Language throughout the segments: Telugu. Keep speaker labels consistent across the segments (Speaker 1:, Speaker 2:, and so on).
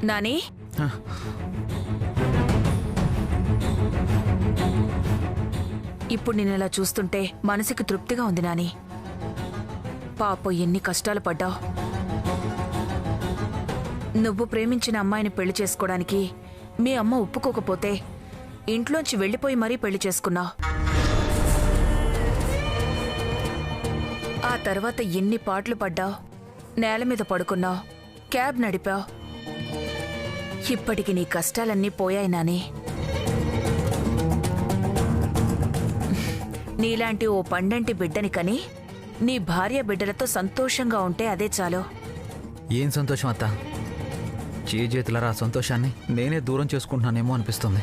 Speaker 1: నాని ఇప్పుడు నేనలా చూస్తుంటే మనసుకి తృప్తిగా ఉంది నాని. పాప ఎన్ని కష్టాలు పడ్డావు. నువ్వు ప్రేమించిన అమ్మాయిని పెళ్లి చేసుకోవడానికి మీ అమ్మ ఒప్పుకోకపోతే ఇంట్లోంచి వెళ్లిపోయి మరీ పెళ్లి చేసుకున్నావు. ఆ తర్వాత ఎన్ని పాటలు పడ్డావు, నేల మీద పడుకున్నావు, క్యాబ్ నడిపావు. ఇప్పటికి నీ కష్టాలన్నీ పోయాయి నాని. నీలాంటి ఓ పండంటి బిడ్డని కని నీ భార్య బిడ్డలతో సంతోషంగా ఉంటే అదే చాలు.
Speaker 2: ఏం సంతోషం అత్త? చేతులరా సంతోషాన్ని నేనే దూరం చేసుకుంటున్నానేమో అనిపిస్తుంది.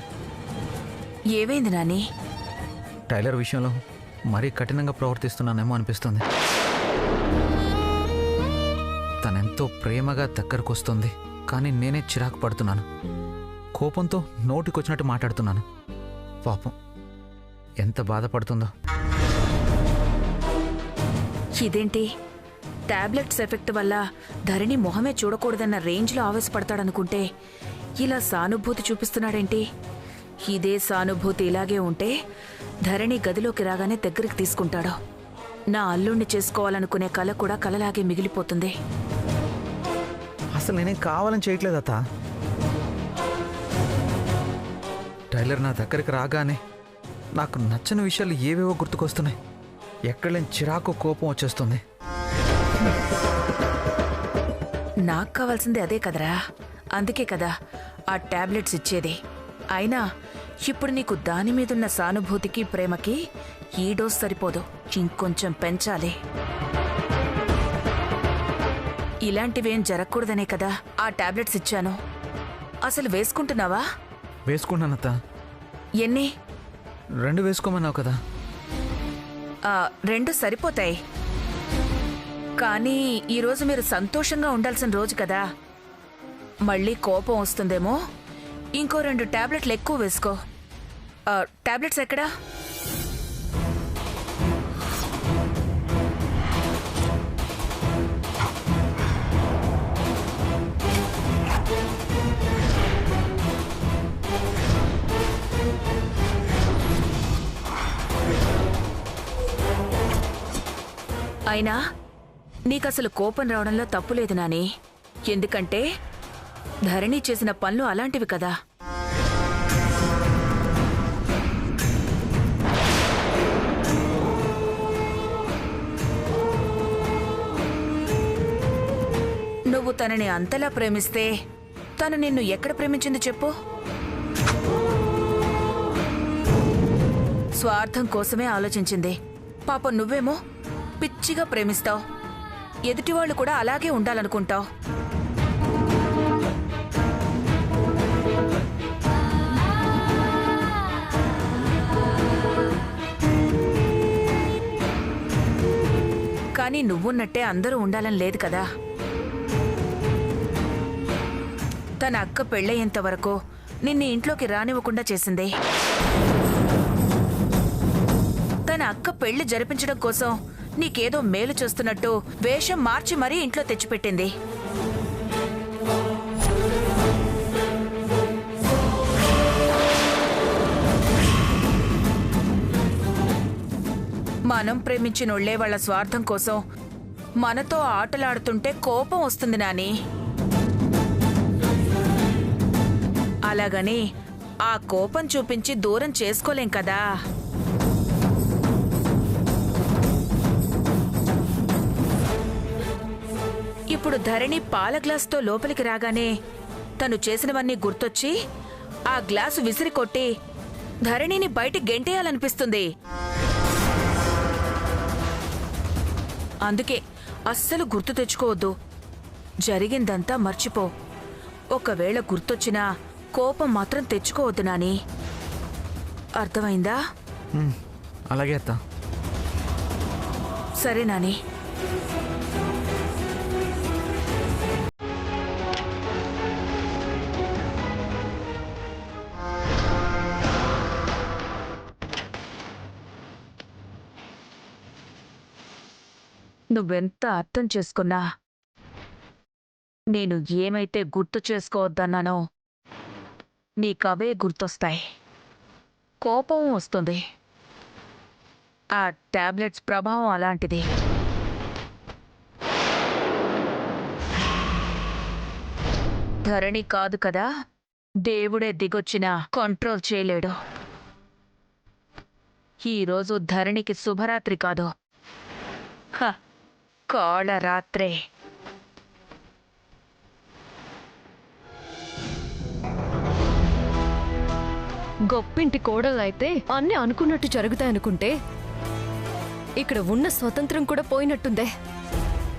Speaker 1: ఏవైంది నాని?
Speaker 2: టైలర్ విషయంలో మరీ కఠినంగా ప్రవర్తిస్తున్నానేమో అనిపిస్తుంది. తనెంతో ప్రేమగా దగ్గరకొస్తుంది, కానీ నేనే చిరాకు పడుతున్నాను. కోపంతో నోటికొచ్చినట్టు మాట్లాడుతున్నాను. పాపం ఎంత బాధపడుతుందో.
Speaker 1: ఇదేంటి, టాబ్లెట్స్ ఎఫెక్ట్ వల్ల ధరణి మొహమే చూడకూడదన్న రేంజ్లో ఆవేశపడతాడనుకుంటే ఇలా సానుభూతి చూపిస్తున్నాడేంటి? ఇదే సానుభూతి ఇలాగే ఉంటే ధరణి గదిలోకి రాగానే దగ్గరికి తీసుకుంటాడు. నా అల్లుణ్ణి చేసుకోవాలనుకునే కల కూడా కలలాగే మిగిలిపోతుంది.
Speaker 2: అసలు నేనేం కావాలని చేయట్లేదు అత్త. టైలర్ నా దగ్గరికి రాగానే నాకు నచ్చని విషయాలు ఏవేవో గుర్తుకొస్తున్నాయి. ఎక్కడలేని చిరాకు కోపం వచ్చేస్తుంది.
Speaker 1: నాకు కావాల్సింది అదే కదరా, అందుకే కదా ఆ టాబ్లెట్స్ ఇచ్చేది. అయినా ఇప్పుడు నీకు దాని మీదున్న సానుభూతికి ప్రేమకి ఈ డోస్ సరిపోదు, ఇంకొంచెం పెంచాలి. ఇలాంటివేం జరగకూడదనే కదా ఆ టాబ్లెట్స్ ఇచ్చాను. అసలు వేసుకుంటున్నావా?
Speaker 2: వేసుకుంటానత్త.
Speaker 1: ఎన్ని?
Speaker 2: 2 వేసుకోమన్నావు కదా.
Speaker 1: 2 సరిపోతాయి. కానీ ఈరోజు మీరు సంతోషంగా ఉండాల్సిన రోజు కదా, మళ్ళీ కోపం వస్తుందేమో. ఇంకో 2 టాబ్లెట్లు ఎక్కువ వేసుకో. టాబ్లెట్స్ ఎక్కడా? అయినా నీకసలు కోపం రావడంలో తప్పులేదు నాని. ఎందుకంటే ధరణి చేసిన పనులు అలాంటివి కదా. నువ్వు తనని అంతలా ప్రేమిస్తే తను నిన్ను ఎక్కడ ప్రేమించింది చెప్పు? స్వార్థం కోసమే ఆలోచించింది. పాపం నువ్వేమో పిచ్చిగా ప్రేమిస్తావు. ఎదుటివాళ్లు కూడా అలాగే ఉండాలనుకుంటావు. కానీ నువ్వున్నట్టే అందరూ ఉండాలని లేదు కదా. తన అక్క పెళ్ళయ్యేంత వరకు నిన్ను ఇంట్లోకి రానివ్వకుండా చేసింది. తన అక్క పెళ్లి జరిపించడం కోసం నీకేదో మేలు చేస్తున్నట్టు వేషం మార్చి మరీ ఇంట్లో తెచ్చిపెట్టింది. మనం ప్రేమించినోళ్లే వాళ్ళ స్వార్థం కోసం మనతో ఆటలాడుతుంటే కోపం వస్తుంది నాని. అలాగని ఆ కోపం చూపించి దూరం చేసుకోలేం కదా. ఇప్పుడు ధరణి పాల గ్లాసుతో లోపలికి రాగానే తను చేసినవన్నీ గుర్తొచ్చి ఆ గ్లాసు విసిరి కొట్టి ధరణిని బయట గెంటేయాలనిపిస్తుంది. అందుకే అస్సలు గుర్తు తెచ్చుకోవద్దు. జరిగిందంతా మర్చిపో. ఒకవేళ గుర్తొచ్చినా కోపం మాత్రం తెచ్చుకోవద్దు నాని. అర్థమైందా?
Speaker 2: అలాగే అత్త.
Speaker 1: సరే నాని. నువ్వెంత అర్థం చేసుకున్నా నేను ఏమైతే గుర్తు చేసుకోవద్దన్నానో నీకవే గుర్తొస్తాయి. కోపం వస్తుంది. ఆ టాబ్లెట్స్ ప్రభావం అలాంటిది. ధరణి కాదు కదా, దేవుడే దిగొచ్చినా కంట్రోల్ చేయలేడు. ఈరోజు ధరణికి శుభరాత్రి కాదు, కాళరాత్రే.
Speaker 3: గొప్పింటి కోడలైతే అన్నీ అనుకున్నట్టు జరుగుతాయనుకుంటే ఇక్కడ ఉన్న స్వతంత్రం కూడా పోయినట్టుందే.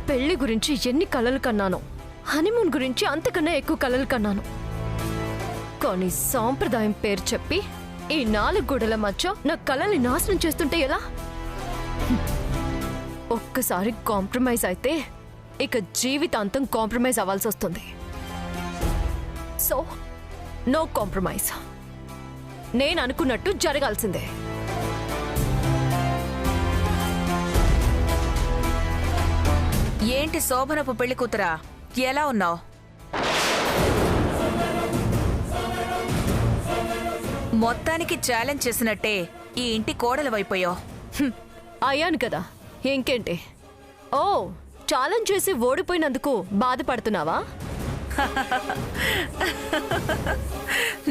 Speaker 3: పెళ్లి గురించి ఎన్ని కలలు కన్నాను, హనీమూన్ గురించి అంతకన్నా ఎక్కువ కలలు కన్నాను. కానీ సాంప్రదాయం పేరు చెప్పి ఈ 4 గోడల మధ్య నా కలల్ని నాశనం చేస్తుంటే ఎలా? ఒక్కసారి కాంప్రమైజ్ అయితే ఇక జీవితాంతం కాంప్రమైజ్ అవ్వాల్సి వస్తుంది. So no compromise. నేను అనుకున్నట్టు జరగాల్సిందే.
Speaker 1: ఏంటి శోభనపు పెళ్లి కూతురా, ఎలా ఉన్నావు? మొత్తానికి ఛాలెంజ్ చేసినట్టే ఈ ఇంటి కోడలవైపోయావు.
Speaker 3: అయ్యాను కదా, ఇంకేంటి? ఓ, ఛాలెంజ్ చేసి ఓడిపోయినందుకు బాధపడుతున్నావా?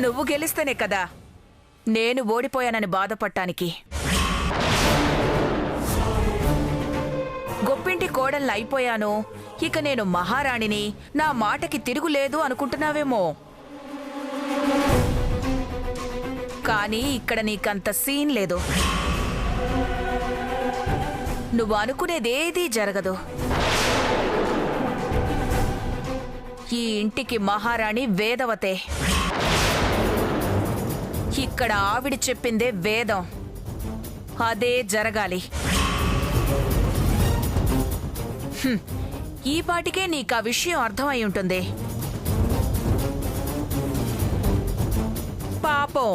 Speaker 1: నువ్వు గెలిస్తేనే కదా నేను ఓడిపోయానని బాధపడటానికి. గొప్పింటి కోడల్ని అయిపోయాను, ఇక నేను మహారాణిని, నా మాటకి తిరుగులేదు అనుకుంటున్నావేమో. కానీ ఇక్కడ నీకంత సీన్ లేదు. నువ్వు అనుకునేదేదీ జరగదు. ఈ ఇంటికి మహారాణి వేదవతే. ఇక్కడ ఆవిడ చెప్పిందే వేదం, అదే జరగాలి. ఈ పాటికే నీకు ఆ విషయం అర్థమై ఉంటుంది. పాపం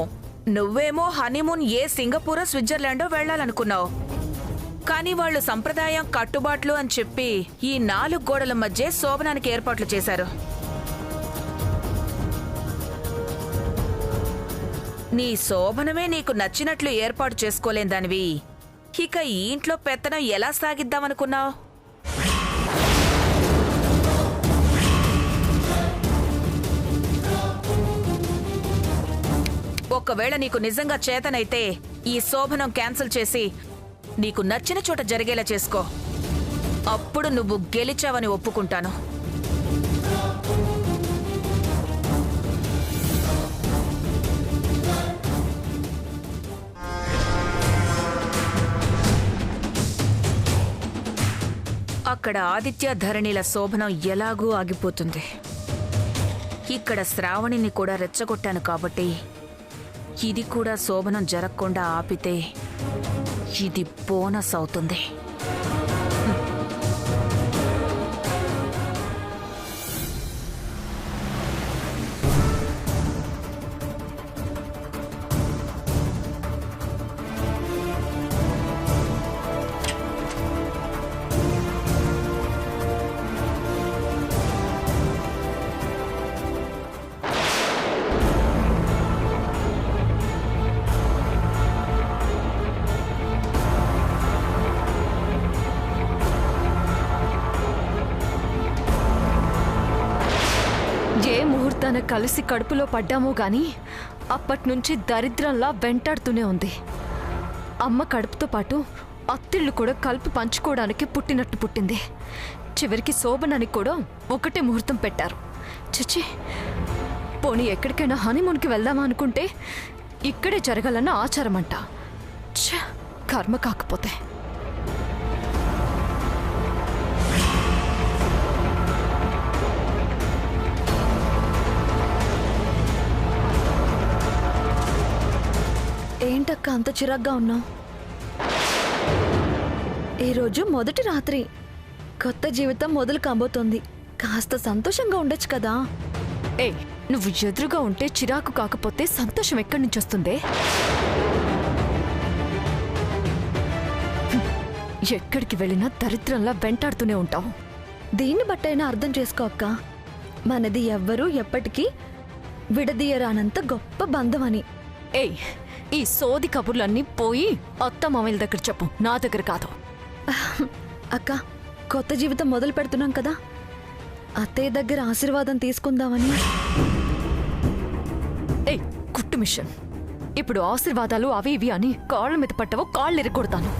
Speaker 1: నువ్వేమో హనీమూన్ సింగపూరో స్విట్జర్లాండో వెళ్లాలనుకున్నావు. కానీ వాళ్ళు సంప్రదాయం కట్టుబాట్లు అని చెప్పి ఈ 4 గోడల మధ్య శోభనానికి ఏర్పాట్లు చేశారు. నీ శోభనమే నీకు నచ్చినట్లు ఏర్పాటు చేసుకోలేని దానివి ఇక ఈ ఇంట్లో పెత్తనం ఎలా సాగిద్దామనుకున్నావు? ఒకవేళ నీకు నిజంగా చేతనైతే ఈ శోభనం క్యాన్సిల్ చేసి నీకు నచ్చిన చోట జరిగేలా చేసుకో. అప్పుడు నువ్వు గెలిచావని ఒప్పుకుంటాను. అక్కడ ఆదిత్య ధరణిల శోభనం ఎలాగూ ఆగిపోతుంది. ఇక్కడ శ్రావణిని కూడా రెచ్చగొట్టాను కాబట్టి ఇది కూడా శోభనం జరగకుండా ఆపితే ఇది బోనస్ అవుతుంది.
Speaker 3: ఏ ముహూర్తాన కలిసి కడుపులో పడ్డామో గాని అప్పట్నుంచి దరిద్రంలా వెంటాడుతూనే ఉంది. అమ్మ కడుపుతో పాటు అత్తిళ్ళు కూడా కలిపి పంచుకోవడానికి పుట్టినట్టు పుట్టింది. చివరికి శోభనానికి కూడా ఒకటే ముహూర్తం పెట్టారు. చచ్చి, పోనీ ఎక్కడికైనా హనీమూన్కి వెళ్దామా అనుకుంటే ఇక్కడే జరగాలన్న ఆచారమంట. కర్మ కాకపోతే.
Speaker 4: ఏంటక్క అంత చిరాగ్గా ఉన్నావు? ఈరోజు మొదటి రాత్రి, కొత్త జీవితం మొదలు కాబోతోంది. కాస్త సంతోషంగా ఉండొచ్చు కదా.
Speaker 3: ఏ, నువ్వు ఎదురుగా ఉంటే చిరాకు కాకపోతే సంతోషం ఎక్కడి నుంచి వస్తుందే? ఎక్కడికి వెళ్ళినా దరిద్రంలా వెంటాడుతూనే ఉంటావు.
Speaker 4: దీన్ని బట్టైనా అర్థం చేసుకో అక్క. మనది ఎవ్వరూ ఎప్పటికీ విడదీయరానంత గొప్ప బంధం అని.
Speaker 3: ఏయ్, ఈ సోది కబుర్లన్నీ పోయి అత్త మామయ్యల దగ్గర చెప్పు, నా దగ్గర కాదు.
Speaker 4: అక్క, కొత్త జీవితం మొదలు పెడుతున్నాం కదా, అత్తయ్య దగ్గర ఆశీర్వాదం తీసుకుందామని.
Speaker 3: ఏయ్ కుట్టు మిషన్, ఇప్పుడు ఆశీర్వాదాలు అవి ఇవి అని కాళ్ళ మీద పట్టవో కాళ్ళు ఇరగొడతాను.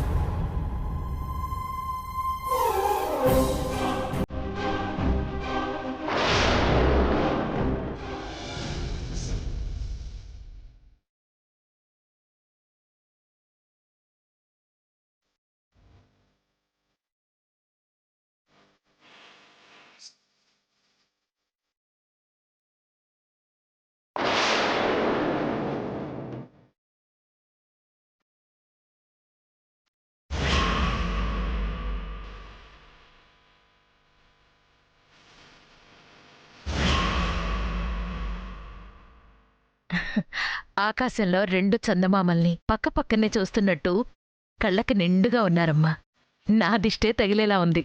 Speaker 5: ఆకాశంలో 2 చందమామల్ని పక్కపక్కనే చూస్తున్నట్టు కళ్ళకి నిండుగా ఉన్నారమ్మా. నా దిష్టే తగిలేలా ఉంది.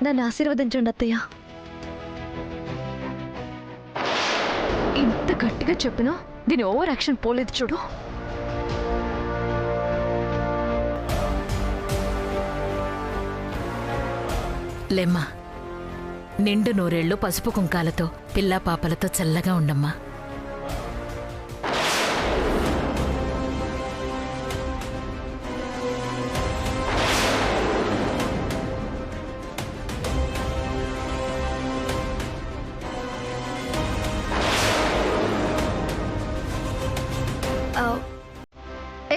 Speaker 4: నన్ను ఆశీర్వదించండి అత్తయ్య.
Speaker 3: ఇంత గట్టిగా చెప్పినా దీని ఓవర్ యాక్షన్ పోలేదు చూడు.
Speaker 5: లేమ్మా, నిండు నూరేళ్లు పసుపు కుంకాలతో పిల్లా పాపలతో చల్లగా ఉండమ్మా.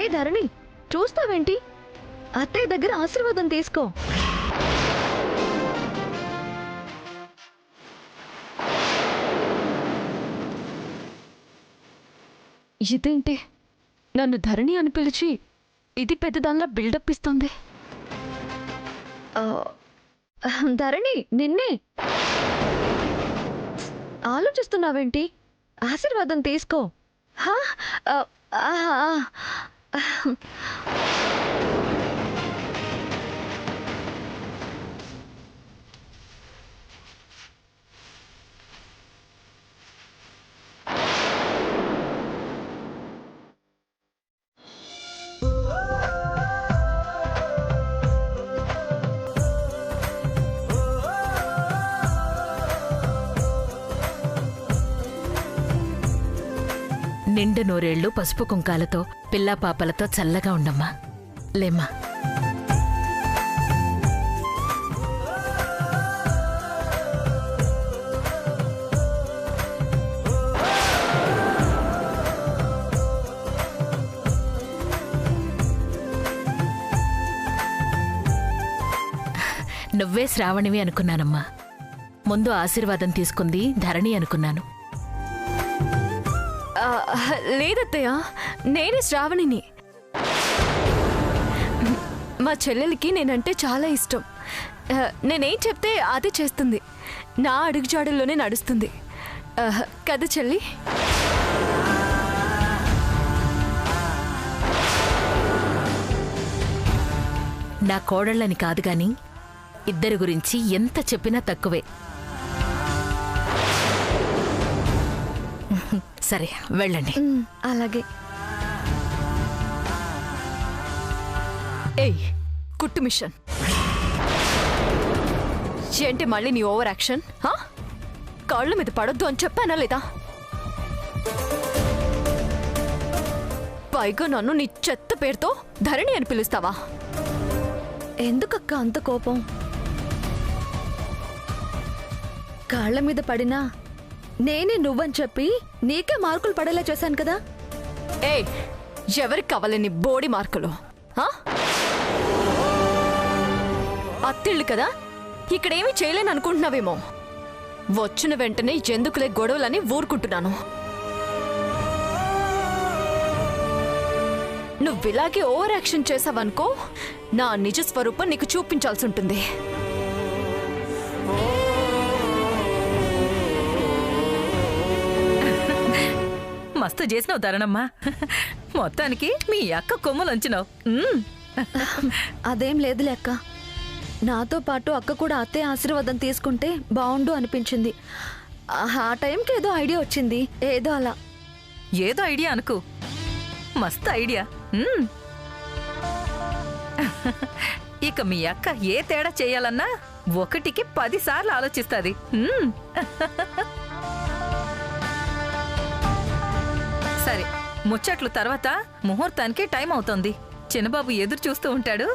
Speaker 4: ఏ ధరణి, చూస్తావేంటి? అత్తయ్య దగ్గర ఆశీర్వాదం తీసుకో.
Speaker 3: ఇదేంటి, నన్ను ధరణి అని పిలిచి ఇది పెద్దదానిలా బిల్డప్ ఇస్తుంది.
Speaker 4: ధరణి, నిన్నే. ఆలోచిస్తున్నావేంటి? ఆశీర్వాదం తీసుకో. హా,
Speaker 5: నిండు నూరేళ్లు పసుపు కుంకాలతో పిల్లా పాపలతో చల్లగా ఉండమ్మా. లేమ్మా. నువ్వే శ్రావణివి అనుకున్నానమ్మా. ముందు ఆశీర్వాదం తీసుకుంది ధరణి అనుకున్నాను.
Speaker 3: లేదత్తయ్య, నేనే శ్రావణిని. మా చెల్లెలికి నేనంటే చాలా ఇష్టం. నేనేం చెప్తే అదే చేస్తుంది. నా అడుగుజాడల్లోనే నడుస్తుంది కదా చెల్లి?
Speaker 5: నా కోడళ్ళని కాదు గాని ఇద్దరి గురించి ఎంత చెప్పినా తక్కువే. సరే, వెళ్ళండి.
Speaker 4: అలాగే.
Speaker 3: ఏయ్ కుట్టు మిషన్, ఏంటి మళ్ళీ నీ ఓవర్ యాక్షన్? కాళ్ళ మీద పడొద్దు అని చెప్పానా లేదా? పైగా నన్ను నీ చెత్త పేరుతో ధరణి అని పిలుస్తావా?
Speaker 4: ఎందుకక్క అంత కోపం? కాళ్ల మీద పడినా నేనే నువ్వని చెప్పి నీకే మార్కులు పడేలా చేశాను కదా.
Speaker 3: ఏయ్, ఎవరికి కావాలని బోడి మార్కులు? అత్తిళ్ళు కదా, ఇక్కడేమీ చేయలేను అనుకుంటున్నావేమో. వచ్చిన వెంటనే ఎందుకులే గొడవలని ఊరుకుంటున్నాను. నువ్విలాగే ఓవర్ యాక్షన్ చేసావనుకో, నా నిజ స్వరూపం నీకు చూపించాల్సి ఉంటుంది.
Speaker 5: మా
Speaker 1: మస్తు చేసినావు ధరణమ్మా. మొత్తానికి మీ అక్క కొమ్ములంచినావు.
Speaker 4: అదేం లేదులే అక్క. నాతో పాటు అక్క కూడా అత్తయ్య ఆశీర్వాదం తీసుకుంటే బాగుండు అనిపించింది. ఆ టైంకి ఏదో ఐడియా వచ్చింది, ఏదో అలా.
Speaker 1: ఏదో ఐడియా అనుకో, మస్తు ఐడియా. ఇక మీ అక్క ఏ తేడా చేయాలన్నా 1కి 10 సార్లు ఆలోచిస్తుంది. సరే, ముచ్చట్లు తర్వాత. ముహూర్తానికి టైం అవుతోంది. చిన్నబాబు ఎదురు చూస్తూ ఉంటాడు.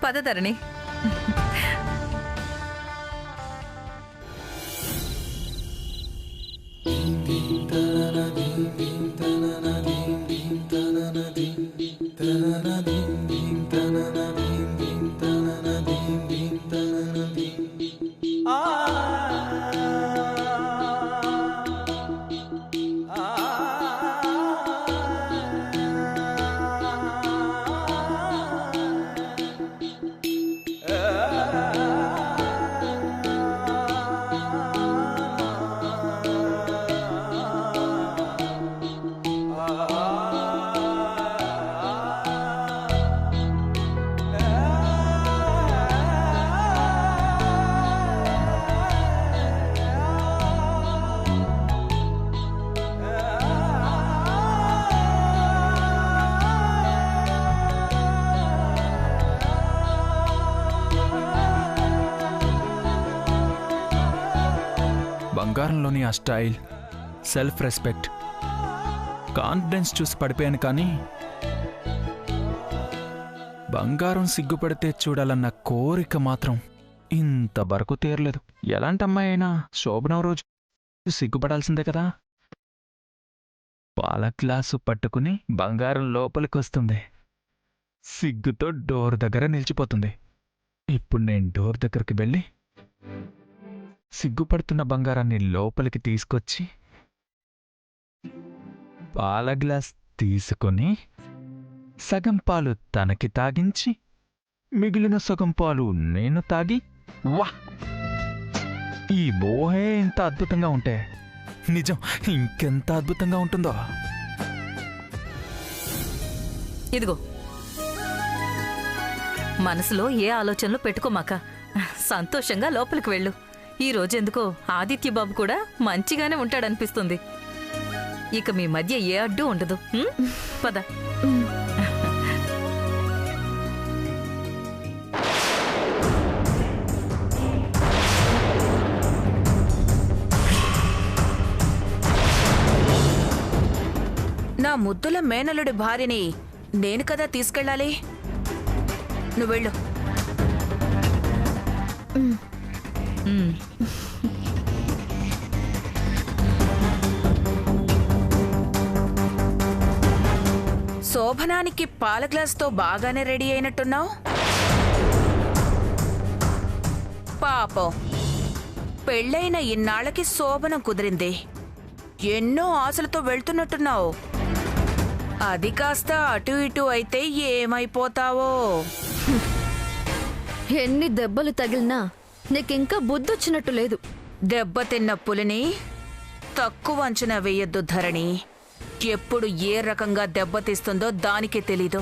Speaker 1: పద ధరణి.
Speaker 6: బంగారంలోని ఆ స్టైల్, సెల్ఫ్ రెస్పెక్ట్, కాన్ఫిడెన్స్ చూసి పడిపోయాను. కానీ బంగారం సిగ్గుపడితే చూడాలన్న కోరిక మాత్రం ఇంతవరకు తీరలేదు. ఎలాంటి అమ్మాయి అయినా శోభనం రోజు సిగ్గుపడాల్సిందే కదా. పాల గ్లాసు పట్టుకుని బంగారం లోపలికొస్తుంది. సిగ్గుతో డోర్ దగ్గర నిలిచిపోతుంది. ఇప్పుడు నేను డోర్ దగ్గరికి వెళ్ళి సిగ్గుపడుతున్న బంగారాన్ని లోపలికి తీసుకొచ్చి పాల గ్లాస్ తీసుకొని సగం పాలు తనకి తాగించి మిగిలిన సగం పాలు నేను తాగి, వా, ఈ ఊహే ఇంత అద్భుతంగా ఉంటే నిజం ఇంకెంత అద్భుతంగా ఉంటుందో.
Speaker 1: ఇదిగో, మనసులో ఏ ఆలోచనలు పెట్టుకోమాక. సంతోషంగా లోపలికి వెళ్ళు. ఈ రోజెందుకో ఆదిత్యబాబు కూడా మంచిగానే ఉంటాడనిపిస్తుంది. ఇక మీ మధ్య ఏ అడ్డు ఉండదు. పద. నా ముద్దుల మేనలుడి భార్యని నేను కదా తీసుకెళ్ళాలి. నువ్వు వెళ్ళు. శోభనానికి పాల గ్లాస్తో బాగానే రెడీ అయినట్టున్నావు. పాపం, పెళ్ళైన ఇన్నాళ్ళకి శోభనం కుదిరింది. ఎన్నో ఆశలతో వెళ్తున్నట్టున్నావు. అది కాస్త అటు ఇటు అయితే ఏమైపోతావో.
Speaker 4: ఎన్ని దెబ్బలు తగిలినా నీకింకా బుద్ధొచ్చినట్టు లేదు.
Speaker 1: దెబ్బతిన్న పులిని తక్కువ అంచనా వేయొద్దు ధరణి. ఎప్పుడు ఏ రకంగా దెబ్బతీస్తుందో దానికే తెలీదు.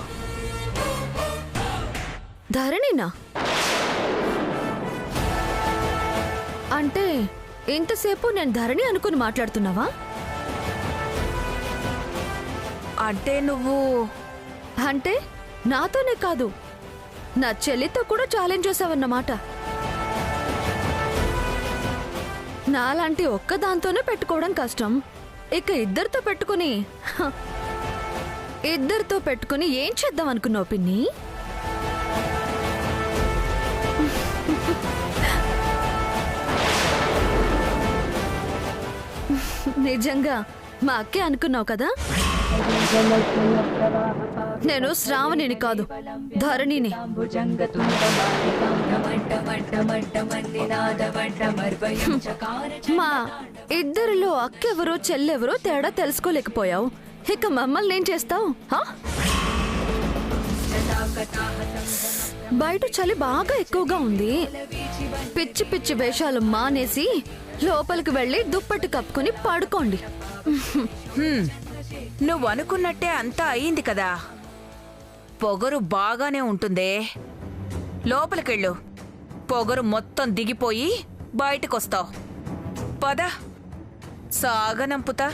Speaker 4: ధరణినా? అంటే ఇంతసేపు నేను ధరణి అనుకుని మాట్లాడుతున్నావా?
Speaker 1: అంటే నువ్వు
Speaker 4: అంటే నాతోనే కాదు, నా చెల్లితో కూడా ఛాలెంజ్ చేసావన్నమాట. నాలాంటి ఒక్కదాంతోనే పెట్టుకోవడం కష్టం. ఇక ఇద్దరితో పెట్టుకుని ఏం చేద్దాం అనుకున్నావు పిన్ని? నిజంగా మా అక్కే అనుకున్నావు కదా? నేను శ్రావణిని కాదు, ధరణిని. మా ఇద్దరిలో అక్కెవరో చెల్లెవరో తేడా తెలుసుకోలేకపోయావు. ఇక మమ్మల్ని ఏం చేస్తావు? బయట చలి బాగా ఎక్కువగా ఉంది. పిచ్చి పిచ్చి వేషాలు మానేసి లోపలికి వెళ్ళి దుప్పటి కప్పుకొని పడుకోండి.
Speaker 1: నువ్వు అనుకున్నట్టే అంతా అయింది కదా. పొగరు బాగానే ఉంటుందే. లోపలికెళ్ళు. పొగరు మొత్తం దిగిపోయి బయటకొస్తావు. పద, సాగనంపుతా.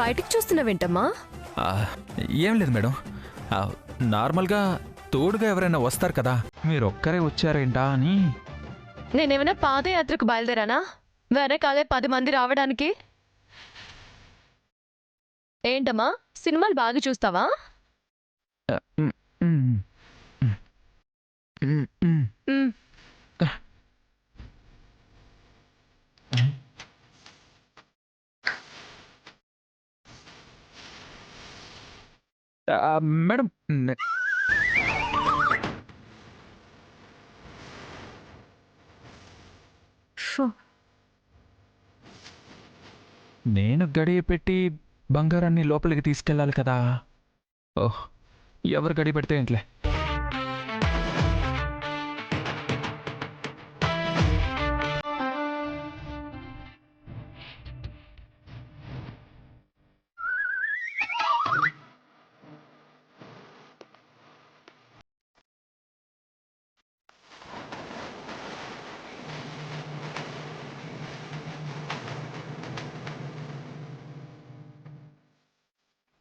Speaker 3: బయటికి చూస్తున్నావేంటమ్మా?
Speaker 6: ఆ, ఏం లేదు మేడం. నార్మల్గా తోడుగా ఎవరైనా వస్తారు కదా, మీరు ఒక్కరే వచ్చారేంటా అని.
Speaker 3: నేనేమైనా పాదయాత్రకు బయలుదేరానా వెనకాలే 10 మంది రావడానికి? ఏంటమ్మా, సినిమాలు బాగా చూస్తావా?
Speaker 6: మ్, మ్, మ్, మ్.
Speaker 3: మ్,
Speaker 6: మేడం, నేను గడియ పెట్టి బంగారాన్ని లోపలికి తీసుకెళ్ళాలి కదా. ఓహ్, ఎవరు గడియ పెడితే ఏంట్లే.